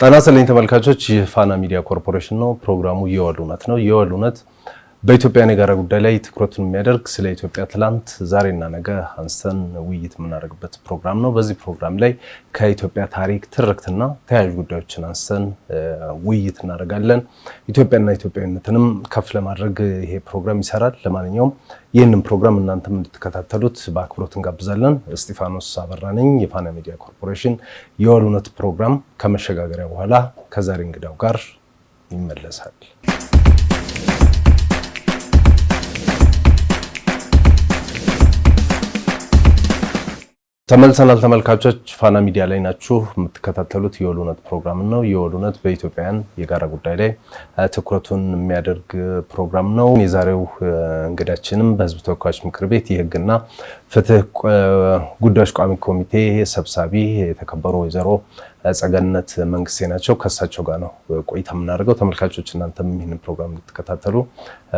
ጣና ሰለኝ ተመልካቾች የፋና ሚዲያ ኮርፖሬሽን ነው። ፕሮግራሙ የወሉነት ነው። የወሉነት በኢትዮጵያ የጋራ ጉዳይ ላይ ትኩረቱን የሚያደርግ ስለ ኢትዮጵያ ትላንት ዛሬና ነገ አንስተን ውይይት የምናደርግበት ፕሮግራም ነው። በዚህ ፕሮግራም ላይ ከኢትዮጵያ ታሪክ ትርክትና ተያያዥ ጉዳዮችን አንስተን ውይይት እናደርጋለን። ኢትዮጵያና ኢትዮጵያዊነትንም ከፍ ለማድረግ ይሄ ፕሮግራም ይሰራል። ለማንኛውም ይህንን ፕሮግራም እናንተም እንድትከታተሉት በአክብሮት እንጋብዛለን። እስጢፋኖስ አበራ ነኝ። የፋና ሚዲያ ኮርፖሬሽን የወሉነት ፕሮግራም ከመሸጋገሪያ በኋላ ከዛሬ እንግዳው ጋር ይመለሳል። ተመልሰናል ተመልካቾች። ፋና ሚዲያ ላይ ናችሁ። የምትከታተሉት የወሉነት ፕሮግራም ነው። የወሉነት በኢትዮጵያውያን የጋራ ጉዳይ ላይ ትኩረቱን የሚያደርግ ፕሮግራም ነው። የዛሬው እንግዳችንም በሕዝብ ተወካዮች ምክር ቤት የሕግና ፍትህ ጉዳዮች ቋሚ ኮሚቴ ሰብሳቢ የተከበሩ ወይዘሮ ጸገነት መንግስቴ ናቸው። ከሳቸው ጋር ነው ቆይታ የምናደርገው። ተመልካቾች እናንተም ይህንን ፕሮግራም እንድትከታተሉ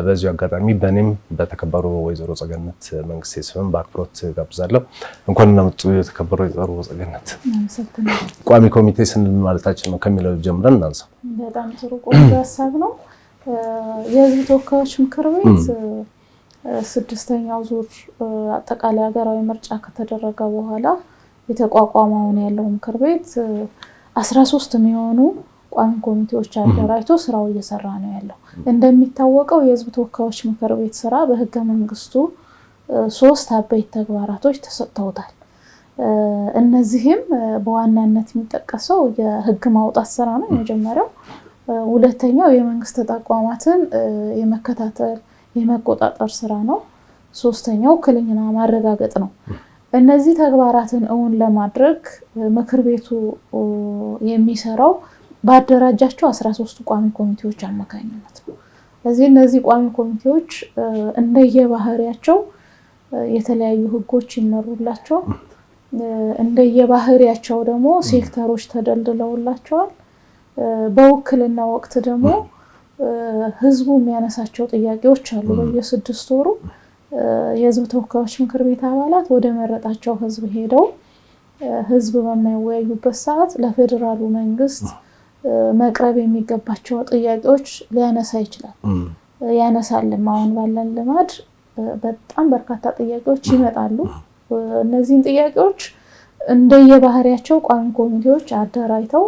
በዚሁ አጋጣሚ በእኔም በተከበሩ ወይዘሮ ጸገነት መንግስቴ ስም በአክብሮት ጋብዛለሁ። እንኳን እናመጡ የተከበሩ ወይዘሮ ጸገነት። ቋሚ ኮሚቴ ስንል ማለታችን ነው ከሚለው ጀምረን እናንሳ። በጣም ጥሩ ቆንጆ ሀሳብ ነው። የህዝብ ተወካዮች ምክር ቤት ስድስተኛው ዙር አጠቃላይ ሀገራዊ ምርጫ ከተደረገ በኋላ የተቋቋመውን ያለው ምክር ቤት 13 የሚሆኑ ቋሚ ኮሚቴዎች አደራጅቶ ስራው እየሰራ ነው ያለው። እንደሚታወቀው የህዝብ ተወካዮች ምክር ቤት ስራ በህገ መንግስቱ 3 አበይት ተግባራቶች ተሰጥተውታል። እነዚህም በዋናነት የሚጠቀሰው የህግ ማውጣት ስራ ነው የመጀመሪያው። ሁለተኛው የመንግስት ተቋማትን የመከታተል የመቆጣጠር ስራ ነው። ሶስተኛው ውክልና ማረጋገጥ ነው። እነዚህ ተግባራትን እውን ለማድረግ ምክር ቤቱ የሚሰራው ባደራጃቸው 13 ቋሚ ኮሚቴዎች አማካኝነት ነው። ስለዚህ እነዚህ ቋሚ ኮሚቴዎች እንደየባህሪያቸው የተለያዩ ህጎች ይመሩላቸው፣ እንደየባህሪያቸው ደግሞ ሴክተሮች ተደልድለውላቸዋል። በውክልና ወቅት ደግሞ ህዝቡ የሚያነሳቸው ጥያቄዎች አሉ። በየ6 ወሩ የህዝብ ተወካዮች ምክር ቤት አባላት ወደ መረጣቸው ህዝብ ሄደው ህዝብ በማይወያዩበት ሰዓት ለፌዴራሉ መንግስት መቅረብ የሚገባቸው ጥያቄዎች ሊያነሳ ይችላል። ያነሳልም። አሁን ባለን ልማድ በጣም በርካታ ጥያቄዎች ይመጣሉ። እነዚህን ጥያቄዎች እንደየባህሪያቸው ቋሚ ኮሚቴዎች አደራጅተው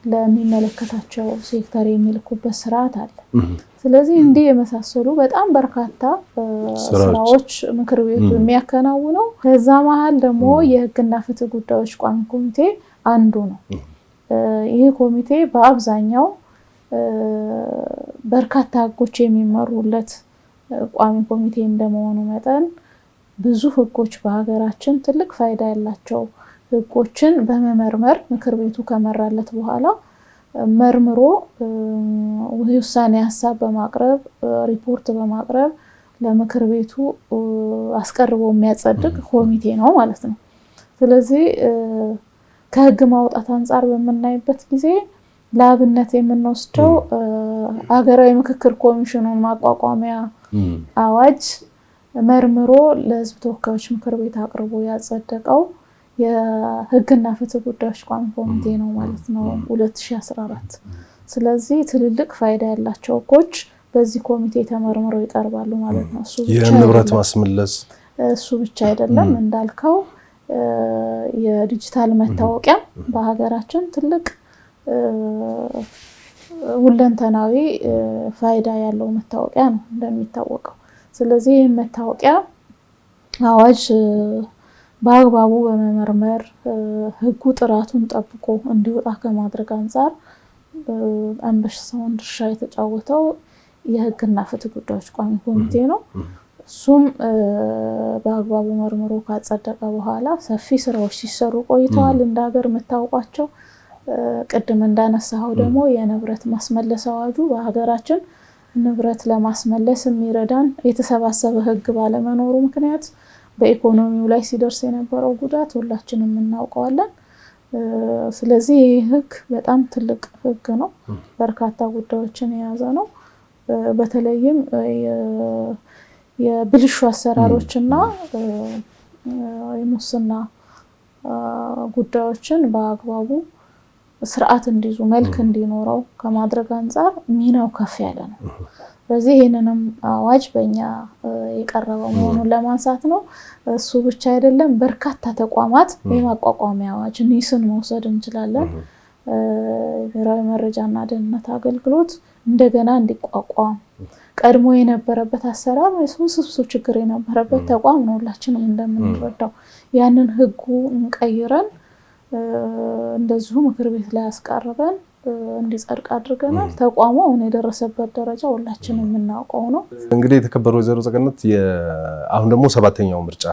ለሚመለከታቸው ሴክተር የሚልኩበት ስርዓት አለ። ስለዚህ እንዲህ የመሳሰሉ በጣም በርካታ ስራዎች ምክር ቤቱ የሚያከናውነው። ከዛ መሀል ደግሞ የህግና ፍትህ ጉዳዮች ቋሚ ኮሚቴ አንዱ ነው። ይህ ኮሚቴ በአብዛኛው በርካታ ህጎች የሚመሩለት ቋሚ ኮሚቴ እንደመሆኑ መጠን ብዙ ህጎች በሀገራችን ትልቅ ፋይዳ ያላቸው ህጎችን በመመርመር ምክር ቤቱ ከመራለት በኋላ መርምሮ ውሳኔ ሀሳብ በማቅረብ ሪፖርት በማቅረብ ለምክር ቤቱ አስቀርቦ የሚያጸድቅ ኮሚቴ ነው ማለት ነው። ስለዚህ ከህግ ማውጣት አንጻር በምናይበት ጊዜ ለአብነት የምንወስደው ሀገራዊ ምክክር ኮሚሽኑን ማቋቋሚያ አዋጅ መርምሮ ለህዝብ ተወካዮች ምክር ቤት አቅርቦ ያጸደቀው የህግና ፍትህ ጉዳዮች ቋሚ ኮሚቴ ነው ማለት ነው 2014። ስለዚህ ትልልቅ ፋይዳ ያላቸው ህጎች በዚህ ኮሚቴ ተመርምረው ይቀርባሉ ማለት ነው። የንብረት ማስመለስ እሱ ብቻ አይደለም፣ እንዳልከው የዲጂታል መታወቂያ በሀገራችን ትልቅ ሁለንተናዊ ፋይዳ ያለው መታወቂያ ነው እንደሚታወቀው። ስለዚህ ይህ መታወቂያ አዋጅ በአግባቡ በመመርመር ህጉ ጥራቱን ጠብቆ እንዲወጣ ከማድረግ አንጻር አንበሳውን ድርሻ የተጫወተው የህግና ፍትህ ጉዳዮች ቋሚ ኮሚቴ ነው። እሱም በአግባቡ መርምሮ ካጸደቀ በኋላ ሰፊ ስራዎች ሲሰሩ ቆይተዋል። እንደ ሀገር የምታውቋቸው ቅድም እንዳነሳው ደግሞ የንብረት ማስመለስ አዋጁ በሀገራችን ንብረት ለማስመለስ የሚረዳን የተሰባሰበ ህግ ባለመኖሩ ምክንያት በኢኮኖሚው ላይ ሲደርስ የነበረው ጉዳት ሁላችንም እናውቀዋለን። ስለዚህ ይህ ህግ በጣም ትልቅ ህግ ነው። በርካታ ጉዳዮችን የያዘ ነው። በተለይም የብልሹ አሰራሮችና የሙስና ጉዳዮችን በአግባቡ ስርዓት እንዲይዙ መልክ እንዲኖረው ከማድረግ አንፃር ሚናው ከፍ ያለ ነው። ስለዚህ ይሄንንም አዋጅ በእኛ የቀረበው መሆኑን ለማንሳት ነው። እሱ ብቻ አይደለም፣ በርካታ ተቋማት የማቋቋሚያ አዋጅ ኒስን መውሰድ እንችላለን። ብሔራዊ መረጃና ደህንነት አገልግሎት እንደገና እንዲቋቋም ቀድሞ የነበረበት አሰራር ውስብስብ ችግር የነበረበት ተቋም ነው። ሁላችንም እንደምንረዳው ያንን ህጉ እንቀይረን እንደዚሁ ምክር ቤት ላይ አስቀርበን እንዲጸድቅ አድርገናል። ተቋሙ አሁን የደረሰበት ደረጃ ሁላችንም የምናውቀው ነው። እንግዲህ የተከበሩ ወይዘሮ ጸገነት አሁን ደግሞ 7ኛው ምርጫ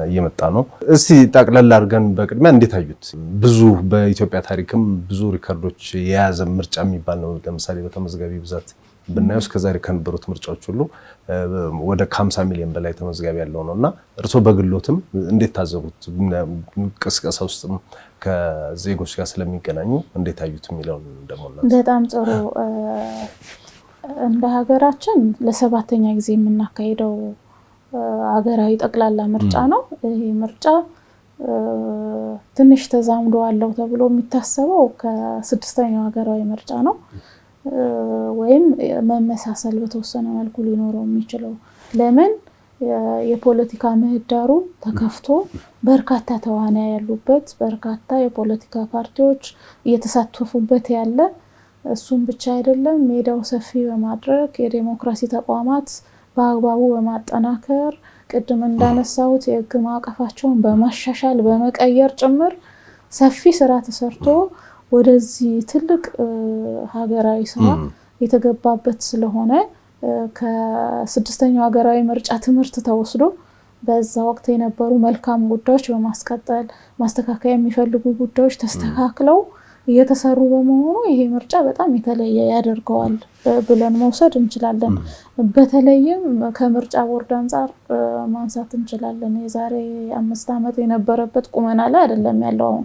እየመጣ ነው። እስቲ ጠቅለል አድርገን በቅድሚያ እንዴት አዩት? ብዙ በኢትዮጵያ ታሪክም ብዙ ሪከርዶች የያዘ ምርጫ የሚባል ነው። ለምሳሌ በተመዝጋቢ ብዛት ብናየው እስከዛሬ ከነበሩት ምርጫዎች ሁሉ ወደ 50 ሚሊዮን በላይ ተመዝጋቢ ያለው ነውና እርስዎ በግሎትም እንዴት ታዘቡት? ቅስቀሳ ውስጥም ከዜጎች ጋር ስለሚገናኙ እንዴት አዩት የሚለውን ደግሞ በጣም ጥሩ። እንደ ሀገራችን ለ7ኛ ጊዜ የምናካሄደው ሀገራዊ ጠቅላላ ምርጫ ነው። ይሄ ምርጫ ትንሽ ተዛምዶ አለው ተብሎ የሚታሰበው ከ6ኛው ሀገራዊ ምርጫ ነው። ወይም መመሳሰል በተወሰነ መልኩ ሊኖረው የሚችለው ለምን የፖለቲካ ምህዳሩ ተከፍቶ በርካታ ተዋናይ ያሉበት በርካታ የፖለቲካ ፓርቲዎች እየተሳተፉበት ያለ፣ እሱም ብቻ አይደለም ሜዳው ሰፊ በማድረግ የዲሞክራሲ ተቋማት በአግባቡ በማጠናከር ቅድም እንዳነሳሁት የህግ ማዕቀፋቸውን በማሻሻል በመቀየር ጭምር ሰፊ ስራ ተሰርቶ ወደዚህ ትልቅ ሀገራዊ ስራ የተገባበት ስለሆነ ከ6ኛው ሀገራዊ ምርጫ ትምህርት ተወስዶ በዛ ወቅት የነበሩ መልካም ጉዳዮች በማስቀጠል ማስተካከያ የሚፈልጉ ጉዳዮች ተስተካክለው እየተሰሩ በመሆኑ ይሄ ምርጫ በጣም የተለየ ያደርገዋል ብለን መውሰድ እንችላለን። በተለይም ከምርጫ ቦርድ አንፃር ማንሳት እንችላለን። የዛሬ 5 ዓመት የነበረበት ቁመና ላይ አይደለም ያለው። አሁን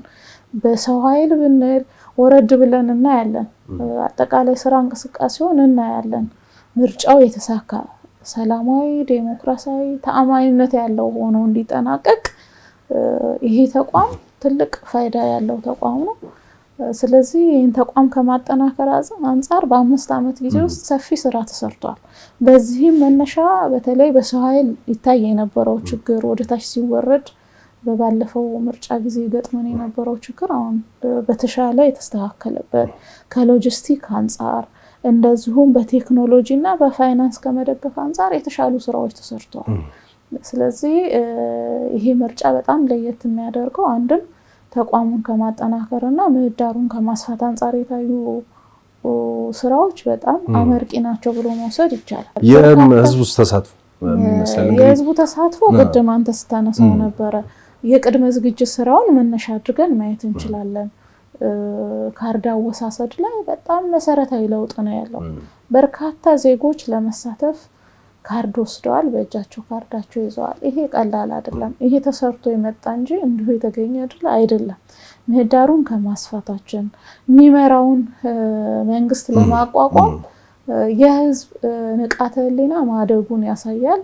በሰው ኃይል ብንል ወረድ ብለን እናያለን። አጠቃላይ ስራ እንቅስቃሴውን እናያለን። ምርጫው የተሳካ ሰላማዊ፣ ዴሞክራሲያዊ፣ ተአማኒነት ያለው ሆኖ እንዲጠናቀቅ ይሄ ተቋም ትልቅ ፋይዳ ያለው ተቋም ነው። ስለዚህ ይህን ተቋም ከማጠናከር አንፃር በ5 ዓመት ጊዜ ውስጥ ሰፊ ስራ ተሰርቷል። በዚህም መነሻ በተለይ በሰው ኃይል ይታይ የነበረው ችግር ወደታች ሲወረድ በባለፈው ምርጫ ጊዜ ገጥመን የነበረው ችግር አሁን በተሻለ የተስተካከለበት ከሎጂስቲክ አንፃር እንደዚሁም በቴክኖሎጂ እና በፋይናንስ ከመደገፍ አንፃር የተሻሉ ስራዎች ተሰርተዋል። ስለዚህ ይሄ ምርጫ በጣም ለየት የሚያደርገው አንድም ተቋሙን ከማጠናከርና ምህዳሩን ከማስፋት አንፃር የታዩ ስራዎች በጣም አመርቂ ናቸው ብሎ መውሰድ ይቻላል። የህዝቡ ተሳትፎ ቅድም አንተ ስታነሳው ነበረ። የቅድመ ዝግጅት ስራውን መነሻ አድርገን ማየት እንችላለን። ካርድ አወሳሰድ ላይ በጣም መሰረታዊ ለውጥ ነው ያለው። በርካታ ዜጎች ለመሳተፍ ካርድ ወስደዋል፣ በእጃቸው ካርዳቸው ይዘዋል። ይሄ ቀላል አይደለም። ይሄ ተሰርቶ የመጣ እንጂ እንዲሁ የተገኘ አይደለም። ምህዳሩን ከማስፋታችን የሚመራውን መንግስት ለማቋቋም የህዝብ ንቃተ ህሊና ማደጉን ያሳያል።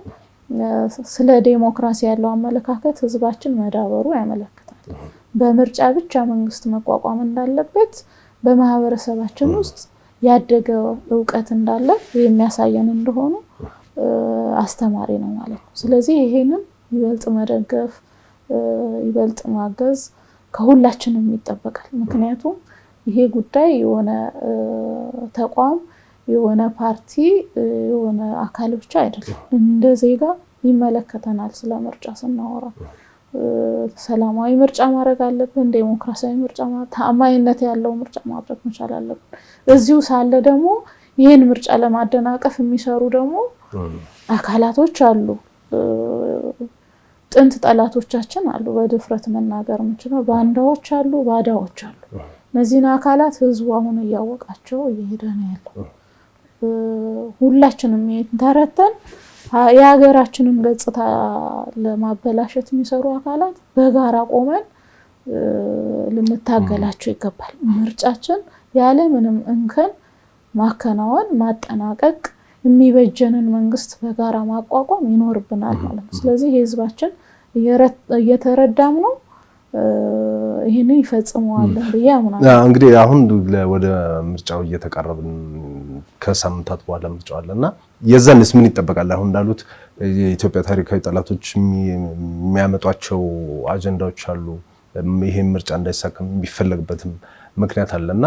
ስለ ዴሞክራሲ ያለው አመለካከት ህዝባችን መዳበሩ ያመለክታል። በምርጫ ብቻ መንግስት መቋቋም እንዳለበት በማህበረሰባችን ውስጥ ያደገ እውቀት እንዳለ የሚያሳየን እንደሆነ አስተማሪ ነው ማለት ነው። ስለዚህ ይሄንን ይበልጥ መደገፍ ይበልጥ ማገዝ ከሁላችንም ይጠበቃል። ምክንያቱም ይሄ ጉዳይ የሆነ ተቋም የሆነ ፓርቲ የሆነ አካል ብቻ አይደለም። እንደ ዜጋ ይመለከተናል። ስለ ምርጫ ስናወራ ሰላማዊ ምርጫ ማድረግ አለብን። ዴሞክራሲያዊ ምርጫ ተአማኒነት ያለው ምርጫ ማድረግ መቻል አለብን። እዚሁ ሳለ ደግሞ ይህን ምርጫ ለማደናቀፍ የሚሰሩ ደግሞ አካላቶች አሉ። ጥንት ጠላቶቻችን አሉ። በድፍረት መናገር የምንችለው ባንዳዎች አሉ፣ ባዳዎች አሉ። እነዚህን አካላት ህዝቡ አሁን እያወቃቸው እየሄደ ነው ያለው። ሁላችንም ተረተን የሀገራችንን ገጽታ ለማበላሸት የሚሰሩ አካላት በጋራ ቆመን ልንታገላቸው ይገባል። ምርጫችን ያለ ምንም እንከን ማከናወን ማጠናቀቅ የሚበጀንን መንግስት በጋራ ማቋቋም ይኖርብናል ማለት ነው። ስለዚህ የህዝባችን እየተረዳም ነው ይሄንን ይፈጽመዋል በያምናል። እንግዲህ አሁን ወደ ምርጫው እየተቃረብን ከሳምንታት በኋላ ምርጫው አለና የዛንስ ምን ይጠበቃል? አሁን እንዳሉት የኢትዮጵያ ታሪካዊ ጠላቶች የሚያመጧቸው አጀንዳዎች አሉ። ይሄን ምርጫ እንዳይሳካም የሚፈለግበትም ምክንያት አለና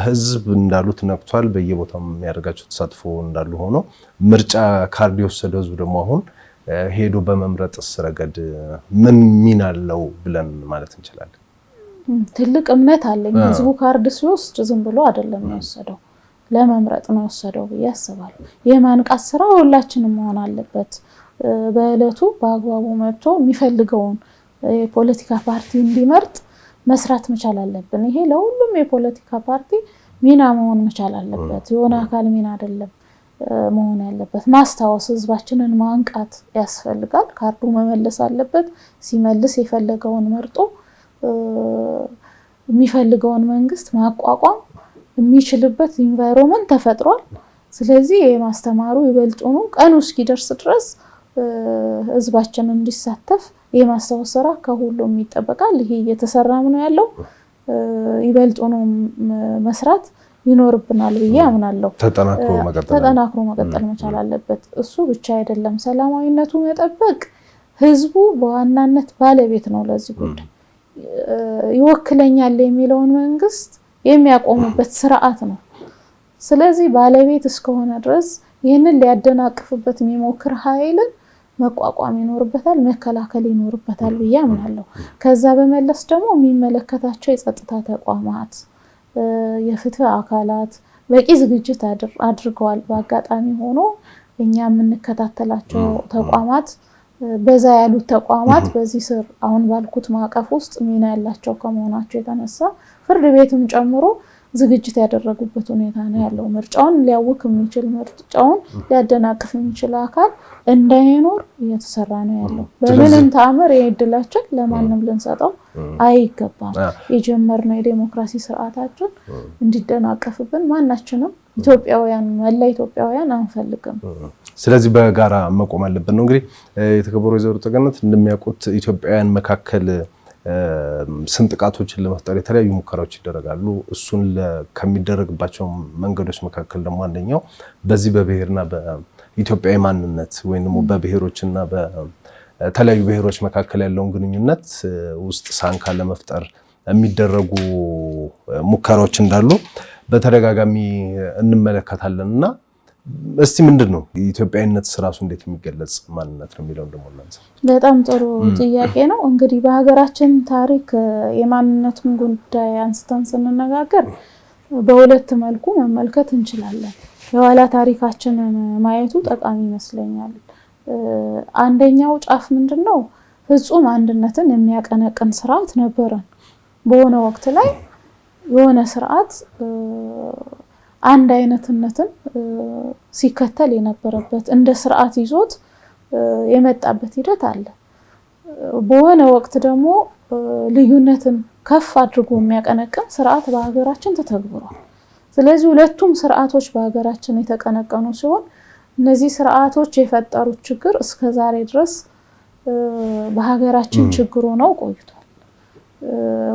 ህዝብ እንዳሉት ነቅቷል። በየቦታው የሚያደርጋቸው ተሳትፎ እንዳሉ ሆኖ ምርጫ ካርድ የወሰደው ህዝብ ደግሞ አሁን ሄዶ በመምረጥስ ረገድ ምን ሚና አለው ብለን ማለት እንችላለን? ትልቅ እምነት አለኝ። ህዝቡ ካርድ ሲወስድ ዝም ብሎ አይደለም የወሰደው፣ ለመምረጥ ነው የወሰደው ብዬ አስባለሁ። የማንቃት ስራ ሁላችንም መሆን አለበት። በእለቱ በአግባቡ መጥቶ የሚፈልገውን የፖለቲካ ፓርቲ እንዲመርጥ መስራት መቻል አለብን። ይሄ ለሁሉም የፖለቲካ ፓርቲ ሚና መሆን መቻል አለበት። የሆነ አካል ሚና አይደለም መሆን ያለበት። ማስታወስ፣ ህዝባችንን ማንቃት ያስፈልጋል። ካርዱ መመለስ አለበት። ሲመልስ የፈለገውን መርጦ የሚፈልገውን መንግስት ማቋቋም የሚችልበት ኢንቫይሮንመንት ተፈጥሯል። ስለዚህ የማስተማሩ ይበልጡኑ ቀኑ እስኪደርስ ድረስ ህዝባችን እንዲሳተፍ የማስታወስ ስራ ከሁሉም ይጠበቃል። ይሄ እየተሰራም ነው ያለው። ይበልጡኑ መስራት ይኖርብናል ብዬ አምናለሁ። ተጠናክሮ መቀጠል መቻል አለበት። እሱ ብቻ አይደለም፣ ሰላማዊነቱ መጠበቅ ህዝቡ በዋናነት ባለቤት ነው ለዚህ ጉዳይ። ይወክለኛል የሚለውን መንግስት የሚያቆሙበት ስርዓት ነው። ስለዚህ ባለቤት እስከሆነ ድረስ ይህንን ሊያደናቅፍበት የሚሞክር ኃይልን መቋቋም ይኖርበታል፣ መከላከል ይኖርበታል ብዬ አምናለሁ። ከዛ በመለስ ደግሞ የሚመለከታቸው የጸጥታ ተቋማት፣ የፍትህ አካላት በቂ ዝግጅት አድርገዋል። በአጋጣሚ ሆኖ እኛ የምንከታተላቸው ተቋማት በዛ ያሉት ተቋማት በዚህ ስር አሁን ባልኩት ማዕቀፍ ውስጥ ሚና ያላቸው ከመሆናቸው የተነሳ ፍርድ ቤትም ጨምሮ ዝግጅት ያደረጉበት ሁኔታ ነው ያለው። ምርጫውን ሊያውክ የሚችል ምርጫውን ሊያደናቅፍ የሚችል አካል እንዳይኖር እየተሰራ ነው ያለው። በምንም ተአምር የእድላችን ለማንም ልንሰጠው አይገባም። የጀመርነው የዲሞክራሲ ስርዓታችን እንዲደናቀፍብን ማናችንም ኢትዮጵያውያን መላ ኢትዮጵያውያን አንፈልግም። ስለዚህ በጋራ መቆም አለብን ነው። እንግዲህ የተከበሩ ወይዘሮ ተገነት እንደሚያውቁት ኢትዮጵያውያን መካከል ስንጥቃቶችን ለመፍጠር የተለያዩ ሙከራዎች ይደረጋሉ። እሱን ከሚደረግባቸው መንገዶች መካከል ደግሞ አንደኛው በዚህ በብሔርና በኢትዮጵያዊ ማንነት ወይም ደግሞ በብሔሮችና በተለያዩ ብሔሮች መካከል ያለውን ግንኙነት ውስጥ ሳንካ ለመፍጠር የሚደረጉ ሙከራዎች እንዳሉ በተደጋጋሚ እንመለከታለንና እስቲ ምንድነው ኢትዮጵያዊነት ራሱ እንዴት የሚገለጽ ማንነት ነው የሚለው ደግሞ እናንተ። በጣም ጥሩ ጥያቄ ነው። እንግዲህ በሀገራችን ታሪክ የማንነቱን ጉዳይ አንስተን ስንነጋገር በሁለት መልኩ መመልከት እንችላለን። የኋላ ታሪካችንን ማየቱ ጠቃሚ ይመስለኛል። አንደኛው ጫፍ ምንድነው? ፍጹም አንድነትን የሚያቀነቅን ስርዓት ነበረን። በሆነ ወቅት ላይ የሆነ ስርዓት አንድ አይነትነትን ሲከተል የነበረበት እንደ ስርዓት ይዞት የመጣበት ሂደት አለ። በሆነ ወቅት ደግሞ ልዩነትን ከፍ አድርጎ የሚያቀነቅን ስርዓት በሀገራችን ተተግብሯል። ስለዚህ ሁለቱም ስርዓቶች በሀገራችን የተቀነቀኑ ሲሆን እነዚህ ስርዓቶች የፈጠሩት ችግር እስከዛሬ ድረስ በሀገራችን ችግር ሆነው ቆይቷል።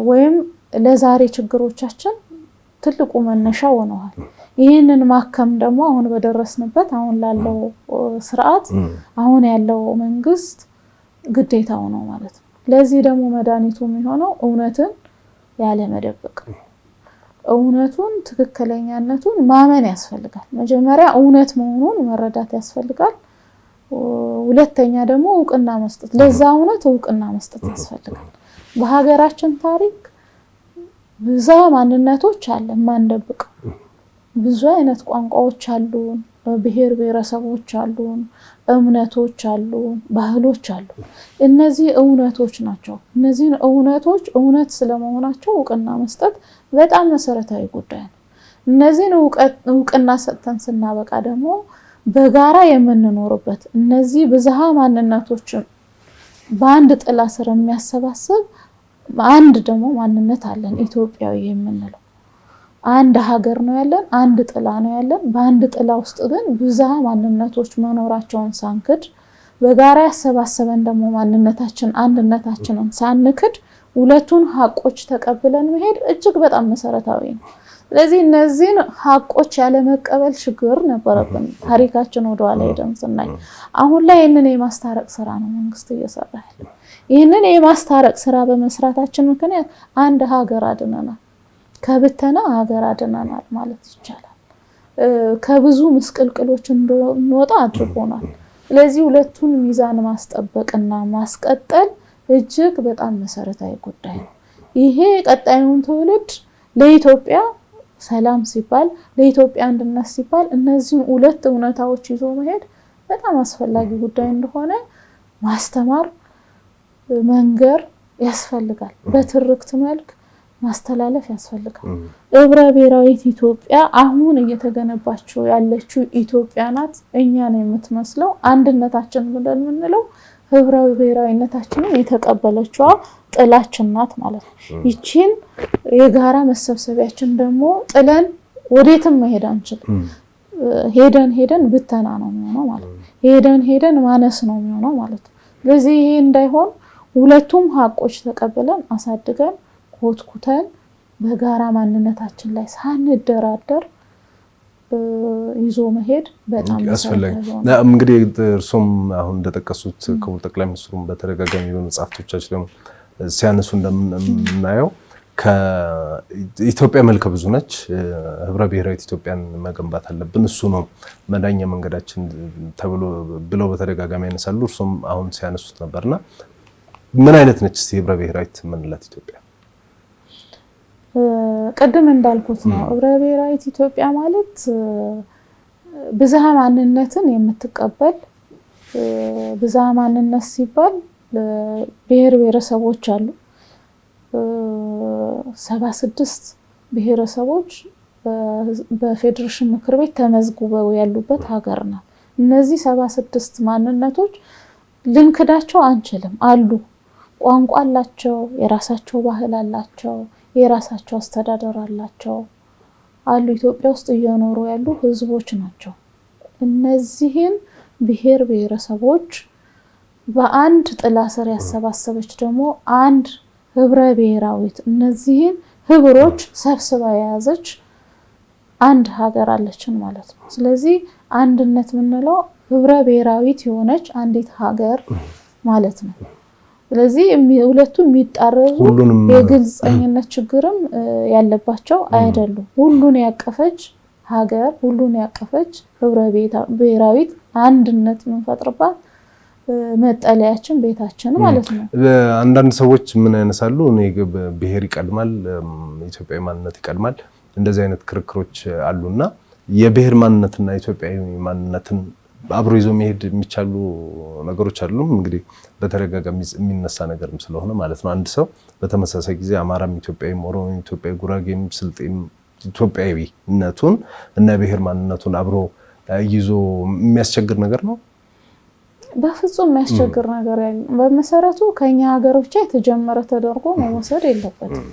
ወይም ለዛሬ ችግሮቻችን ትልቁ መነሻ ሆነዋል። ይህንን ማከም ደግሞ አሁን በደረስንበት አሁን ላለው ስርዓት አሁን ያለው መንግስት ግዴታው ነው ማለት ነው። ለዚህ ደግሞ መድኃኒቱ የሚሆነው እውነትን ያለ መደበቅ፣ እውነቱን ትክክለኛነቱን ማመን ያስፈልጋል። መጀመሪያ እውነት መሆኑን መረዳት ያስፈልጋል። ሁለተኛ ደግሞ እውቅና መስጠት፣ ለዛ እውነት እውቅና መስጠት ያስፈልጋል። በሀገራችን ታሪክ ብዙ ማንነቶች አለ ማንደብቅ። ብዙ አይነት ቋንቋዎች አሉን፣ ብሔር ብሔረሰቦች አሉን፣ እምነቶች አሉን፣ ባህሎች አሉ። እነዚህ እውነቶች ናቸው። እነዚህን እውነቶች እውነት ስለመሆናቸው እውቅና መስጠት በጣም መሰረታዊ ጉዳይ ነው። እነዚህን እውቅና ሰጥተን ስናበቃ ደግሞ በጋራ የምንኖርበት እነዚህ ብዙሃ ማንነቶችን በአንድ ጥላ ስር የሚያሰባስብ አንድ ደግሞ ማንነት አለን ኢትዮጵያዊ የምንለው። አንድ ሀገር ነው ያለን፣ አንድ ጥላ ነው ያለን። በአንድ ጥላ ውስጥ ግን ብዙሃ ማንነቶች መኖራቸውን ሳንክድ በጋራ ያሰባሰበን ደግሞ ማንነታችን አንድነታችንን ሳንክድ ሁለቱን ሀቆች ተቀብለን መሄድ እጅግ በጣም መሰረታዊ ነው። ስለዚህ እነዚህን ሀቆች ያለ መቀበል ችግር ነበረብን። ታሪካችን ወደ ኋላ ሄደን ስናይ አሁን ላይ ይህንን የማስታረቅ ስራ ነው መንግስት እየሰራ ያለው። ይህንን የማስታረቅ ስራ በመስራታችን ምክንያት አንድ ሀገር አድነናል፣ ከብተና ሀገር አድነናል ማለት ይቻላል። ከብዙ ምስቅልቅሎች እንድንወጣ አድርጎናል። ስለዚህ ሁለቱን ሚዛን ማስጠበቅና ማስቀጠል እጅግ በጣም መሰረታዊ ጉዳይ ነው። ይሄ ቀጣዩን ትውልድ ለኢትዮጵያ ሰላም ሲባል ለኢትዮጵያ አንድነት ሲባል እነዚህን ሁለት እውነታዎች ይዞ መሄድ በጣም አስፈላጊ ጉዳይ እንደሆነ ማስተማር መንገር ያስፈልጋል። በትርክት መልክ ማስተላለፍ ያስፈልጋል። ህብረ ብሔራዊት ኢትዮጵያ አሁን እየተገነባችው ያለችው ኢትዮጵያ ናት እኛን የምትመስለው። አንድነታችን ብለን የምንለው ህብረ ብሔራዊነታችንን የተቀበለችው ጥላችን ናት ማለት ነው። ይቺን የጋራ መሰብሰቢያችን ደግሞ ጥለን ወዴትም መሄድ አንችልም። ሄደን ብተና ነው የሚሆነው ማለት ነው። ሄደን ማነስ ነው የሚሆነው ማለት ነው። ስለዚህ ይሄ እንዳይሆን ሁለቱም ሀቆች ተቀብለን አሳድገን ኮትኩተን በጋራ ማንነታችን ላይ ሳንደራደር ይዞ መሄድ በጣም ያስፈልጋል። እንግዲህ እርሶም አሁን እንደተጠቀሱት ክቡር ጠቅላይ ሚኒስትሩም በተደጋጋሚ በመጽሐፍቶቻቸው ሲያነሱ እንደምናየው ከኢትዮጵያ መልከ ብዙ ነች፣ ህብረ ብሔራዊት ኢትዮጵያን መገንባት አለብን፣ እሱ ነው መዳኛ መንገዳችን ተብሎ ብለው በተደጋጋሚ ያነሳሉ። እርሶም አሁን ሲያነሱት ነበርና ምን አይነት ነች እስቲ ህብረ ብሔራዊት ምንላት ኢትዮጵያ? ቀደም እንዳልኩት ነው ህብረ ብሔራዊት ኢትዮጵያ ማለት ብዝሃ ማንነትን የምትቀበል ብዝሃ ማንነት ሲባል ብሔር ብሔረሰቦች አሉ። 76 ብሔረሰቦች በፌዴሬሽን ምክር ቤት ተመዝግበው ያሉበት ሀገር ናት። እነዚህ 76 ማንነቶች ልንክዳቸው አንችልም አሉ። ቋንቋ አላቸው፣ የራሳቸው ባህል አላቸው፣ የራሳቸው አስተዳደር አላቸው አሉ። ኢትዮጵያ ውስጥ እየኖሩ ያሉ ህዝቦች ናቸው። እነዚህን ብሔር ብሔረሰቦች በአንድ ጥላ ስር ያሰባሰበች ደግሞ አንድ ህብረ ብሔራዊት እነዚህን ህብሮች ሰብስባ የያዘች አንድ ሀገር አለችን ማለት ነው። ስለዚህ አንድነት የምንለው ህብረ ብሔራዊት የሆነች አንዲት ሀገር ማለት ነው። ስለዚህ ሁለቱ የሚጣረዙ የግልጽኝነት ችግርም ያለባቸው አይደሉም። ሁሉን ያቀፈች ሀገር፣ ሁሉን ያቀፈች ህብረ ብሔራዊት አንድነት የምንፈጥርባት መጠለያችን ቤታችን ማለት ነው። አንዳንድ ሰዎች ምን ያነሳሉ? እኔ ብሔር ይቀድማል፣ ኢትዮጵያዊ ማንነት ይቀድማል፣ እንደዚህ አይነት ክርክሮች አሉና የብሔር ማንነትና ኢትዮጵያዊ ማንነትን አብሮ ይዞ መሄድ የሚቻሉ ነገሮች አሉ። እንግዲህ በተደጋጋሚ የሚነሳ ነገርም ስለሆነ ማለት ነው። አንድ ሰው በተመሳሳይ ጊዜ አማራም ኢትዮጵያዊም፣ ኦሮሞም ኢትዮጵያዊ፣ ጉራጌም፣ ስልጤም ኢትዮጵያዊነቱን እና ብሔር ማንነቱን አብሮ ይዞ የሚያስቸግር ነገር ነው። በፍጹም የሚያስቸግር ነገር ያለው በመሰረቱ ከኛ ሀገር ብቻ የተጀመረ ተደርጎ መወሰድ የለበትም።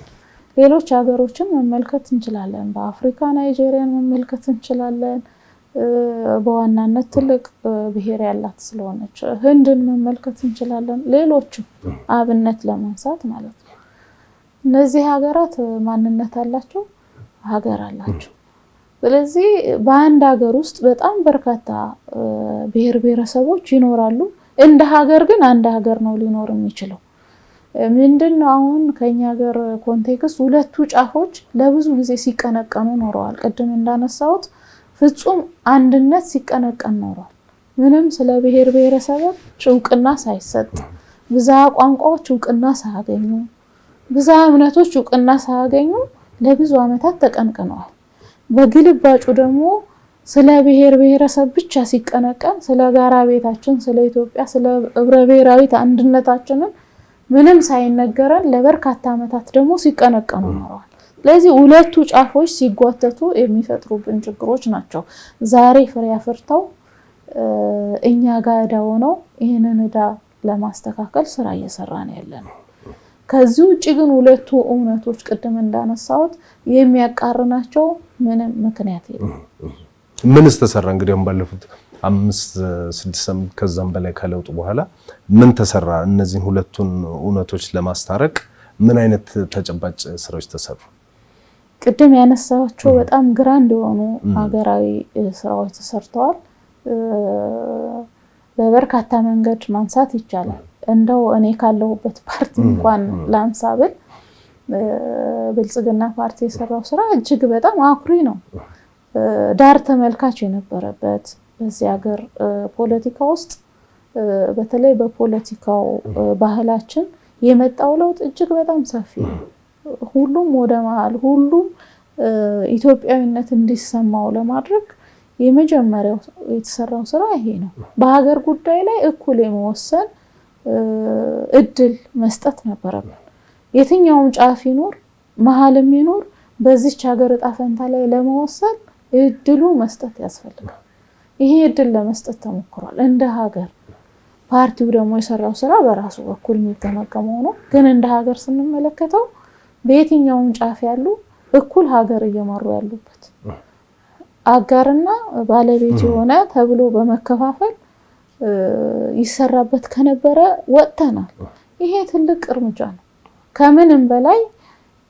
ሌሎች ሀገሮችን መመልከት እንችላለን። በአፍሪካ ናይጄሪያን መመልከት እንችላለን። በዋናነት ትልቅ ብሔር ያላት ስለሆነች ህንድን መመልከት እንችላለን። ሌሎችም አብነት ለማንሳት ማለት ነው። እነዚህ ሀገራት ማንነት አላቸው፣ ሀገር አላቸው። ስለዚህ በአንድ ሀገር ውስጥ በጣም በርካታ ብሔር ብሔረሰቦች ይኖራሉ። እንደ ሀገር ግን አንድ ሀገር ነው ሊኖር የሚችለው። ምንድነው አሁን ከኛ ሀገር ኮንቴክስት ሁለቱ ጫፎች ለብዙ ጊዜ ሲቀነቀኑ ኖረዋል። ቅድም እንዳነሳሁት ፍጹም አንድነት ሲቀነቀን ኖሯል። ምንም ስለ ብሔር ብሔረሰቦች እውቅና ሳይሰጥ፣ ብዝሃ ቋንቋዎች እውቅና ሳያገኙ፣ ብዝሃ እምነቶች እውቅና ሳያገኙ ለብዙ ዓመታት ተቀንቅነዋል። በግልባጩ ደግሞ ስለ ብሔር ብሔረሰብ ብቻ ሲቀነቀን ስለ ጋራ ቤታችን፣ ስለ ኢትዮጵያ፣ ስለ ህብረ ብሔራዊት አንድነታችንን ምንም ሳይነገረን ለበርካታ ዓመታት ደግሞ ሲቀነቀኑ ኖረዋል። ስለዚህ ሁለቱ ጫፎች ሲጓተቱ የሚፈጥሩብን ችግሮች ናቸው። ዛሬ ፍሬ አፍርተው እኛ ጋር ዕዳ ሆነው ይህንን ዕዳ ለማስተካከል ስራ እየሰራን ያለነው። ከዚህ ውጭ ግን ሁለቱ እውነቶች ቅድም እንዳነሳሁት የሚያቃርናቸው ምንም ምክንያት የለም። ምንስ ተሰራ? እንግዲህ ባለፉት 5-6 ዓመት ከዛም በላይ ከለውጥ በኋላ ምን ተሰራ? እነዚህን ሁለቱን እውነቶች ለማስታረቅ ምን አይነት ተጨባጭ ስራዎች ተሰሩ? ቅድም ያነሳቸው በጣም ግራንድ የሆኑ ሀገራዊ ስራዎች ተሰርተዋል። በበርካታ መንገድ ማንሳት ይቻላል። እንደው እኔ ካለሁበት ፓርቲ እንኳን ላንሳብል ብልጽግና ፓርቲ የሰራው ስራ እጅግ በጣም አኩሪ ነው። ዳር ተመልካች የነበረበት በዚህ ሀገር ፖለቲካ ውስጥ በተለይ በፖለቲካው ባህላችን የመጣው ለውጥ እጅግ በጣም ሰፊ ነው። ሁሉም ወደ መሃል ሁሉም ኢትዮጵያዊነት እንዲሰማው ለማድረግ የመጀመሪያው የተሰራው ስራ ይሄ ነው። በሀገር ጉዳይ ላይ እኩል የመወሰን እድል መስጠት ነበረብን። የትኛውም ጫፍ ይኖር መሃልም ይኖር በዚች ሀገር እጣ ፈንታ ላይ ለመወሰን እድሉ መስጠት ያስፈልጋል። ይሄ እድል ለመስጠት ተሞክሯል እንደ ሀገር። ፓርቲው ደግሞ የሰራው ስራ በራሱ በኩል የሚገመገመው ነው። ግን እንደ ሀገር ስንመለከተው በየትኛውም ጫፍ ያሉ እኩል ሀገር እየመሩ ያሉበት አጋርና ባለቤት የሆነ ተብሎ በመከፋፈል ይሰራበት ከነበረ ወጥተናል። ይሄ ትልቅ እርምጃ ነው። ከምንም በላይ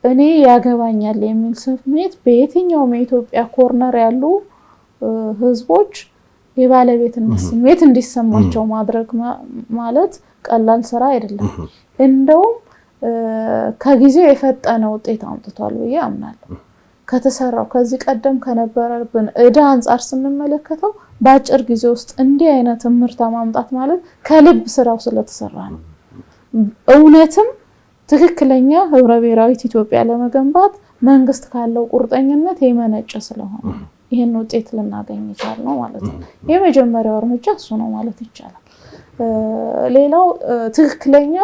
እኔ ያገባኛል የሚል ስሜት በየትኛውም የኢትዮጵያ ኮርነር ያሉ ህዝቦች የባለቤትነት ስሜት እንዲሰማቸው ማድረግ ማለት ቀላል ስራ አይደለም። እንደውም ከጊዜው የፈጠነ ውጤት አምጥቷል ብዬ አምናለሁ። ከተሰራው ከዚህ ቀደም ከነበረብን እዳ አንጻር ስንመለከተው በአጭር ጊዜ ውስጥ እንዲህ አይነት ምርታ ማምጣት ማለት ከልብ ስራው ስለተሰራ ነው። እውነትም ትክክለኛ ህብረ ብሔራዊት ኢትዮጵያ ለመገንባት መንግስት ካለው ቁርጠኝነት የመነጨ ስለሆነ ይሄን ውጤት ልናገኝ ይቻላል ማለት ነው። የመጀመሪያው እርምጃ እሱ ነው ማለት ይቻላል። ሌላው ትክክለኛ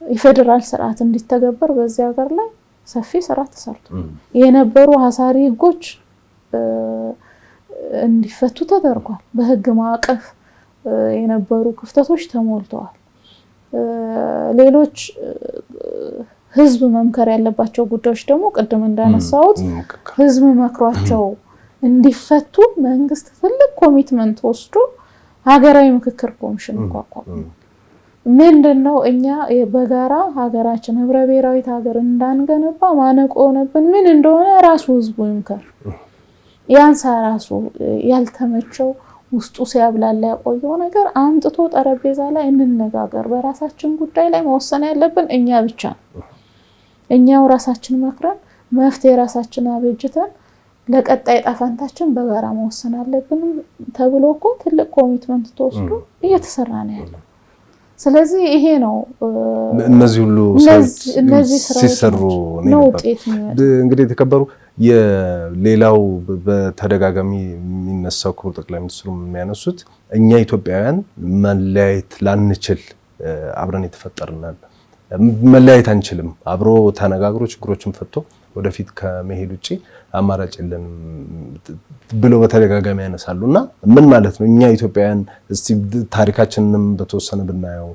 የፌደራል ስርዓት እንዲተገበር በዚህ ሀገር ላይ ሰፊ ስራ ተሰርቶ የነበሩ ሀሳሪ ህጎች እንዲፈቱ ተደርጓል። በህግ ማዕቀፍ የነበሩ ክፍተቶች ተሞልተዋል። ሌሎች ህዝብ መምከር ያለባቸው ጉዳዮች ደግሞ ቅድም እንዳነሳሁት ህዝብ መክሯቸው እንዲፈቱ መንግስት ትልቅ ኮሚትመንት ወስዶ ሀገራዊ ምክክር ኮሚሽን አቋቋመ። ምንድነው እኛ በጋራ ሀገራችን ህብረ ብሔራዊት ሀገር እንዳንገነባ ማነቆ ሆነብን ምን እንደሆነ ራሱ ህዝቡ ይምከር። ያንሳ ራሱ ያልተመቸው ውስጡ ሲያብላላ ያቆየው ነገር አምጥቶ ጠረጴዛ ላይ እንነጋገር። በራሳችን ጉዳይ ላይ መወሰን ያለብን እኛ ብቻ ነው። እኛው ራሳችን መክረን መፍትሄ ራሳችን አበጅተን ለቀጣይ ጣፋንታችን በጋራ መወሰን አለብን ተብሎ እኮ ትልቅ ኮሚትመንት ተወስዶ እየተሰራ ነው ያለው። ስለዚህ ይሄ ነው እነዚህ ሁሉ ሲሰሩ ነው እንግዲህ ተከበሩ። የሌላው በተደጋጋሚ የሚነሳው ክቡር ጠቅላይ ሚኒስትሩ የሚያነሱት እኛ ኢትዮጵያውያን መለያየት ላንችል አብረን የተፈጠርናል፣ መለያየት አንችልም፣ አብሮ ተነጋግሮ ችግሮችን ፈቶ ወደፊት ከመሄድ ውጪ አማራጭ የለንም ብሎ በተደጋጋሚ ያነሳሉና ምን ማለት ነው? እኛ ኢትዮጵያውያን እስቲ ታሪካችንንም በተወሰነ ብናየው፣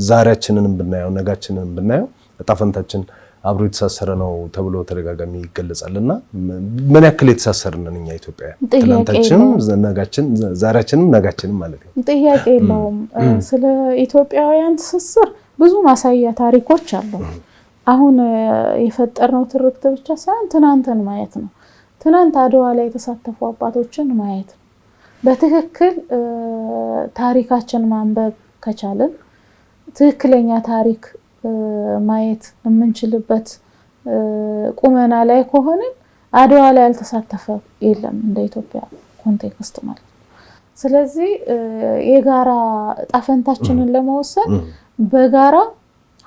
ዛሬያችንንም ብናየው፣ ነጋችንንም ብናየው እጣ ፈንታችን አብሮ የተሳሰረ ነው ተብሎ ተደጋጋሚ ይገለጻልና ምን ያክል የተሳሰርን እኛ ኢትዮጵያውያን? ትናንታችንም ነጋችን፣ ዛሬያችንም ነጋችንም ማለት ነው። ጥያቄ የለውም። ስለ ኢትዮጵያውያን ትስስር ብዙ ማሳያ ታሪኮች አሉ። አሁን የፈጠርነው ትርክት ብቻ ሳይሆን ትናንትን ማየት ነው። ትናንት አድዋ ላይ የተሳተፉ አባቶችን ማየት ነው። በትክክል ታሪካችን ማንበብ ከቻልን ትክክለኛ ታሪክ ማየት የምንችልበት ቁመና ላይ ከሆነን አድዋ ላይ ያልተሳተፈ የለም እንደ ኢትዮጵያ ኮንቴክስት ማለት ነው። ስለዚህ የጋራ ጣፈንታችንን ለመወሰን በጋራ